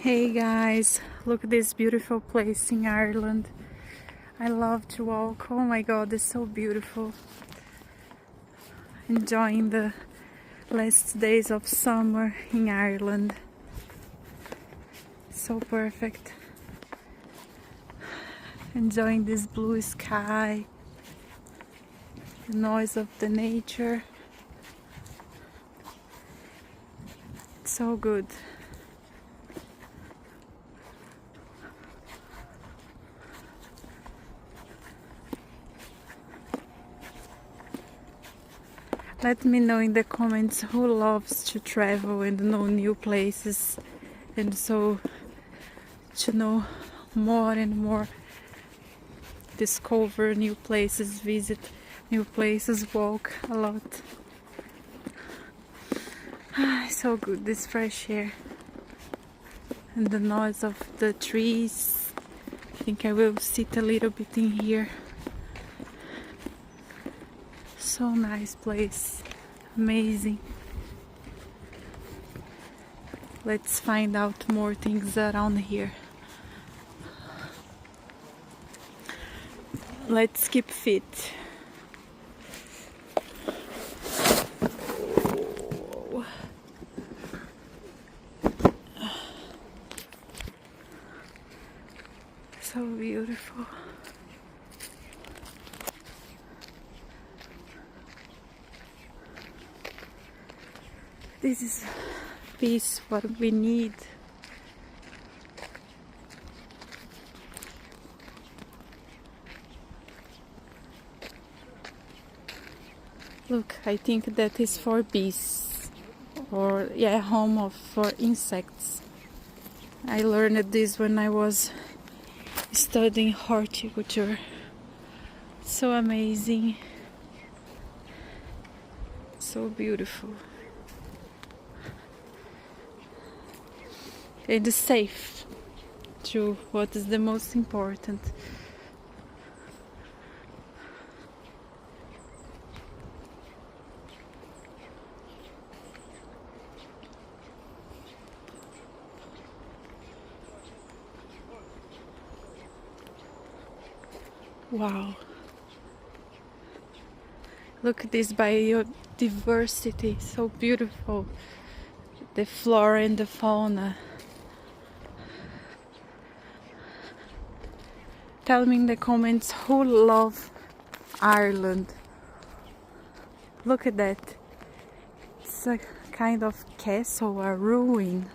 Hey guys, look at this beautiful place in Ireland. I love to walk. Oh my god, it's so beautiful. Enjoying the last days of summer in Ireland. So perfect. Enjoying this blue sky, the noise of the nature. It's so good. Let me know in the comments who loves to travel and know new places, and so to know more and more, discover new places, visit new places, walk a lot. So good, this fresh air and the noise of the trees. I think I will sit a little bit in here. So nice place, amazing. Let's find out more things around here. Let's keep fit. So beautiful. This is peace, what we need. Look, I think that is for bees, or yeah, home for insects. I learned this when I was studying horticulture. So amazing, so beautiful, and safe too, what is the most important. Wow, look at this biodiversity, so beautiful, the flora and the fauna. Tell me in the comments who love Ireland. Look at that, it's a kind of castle, a ruin.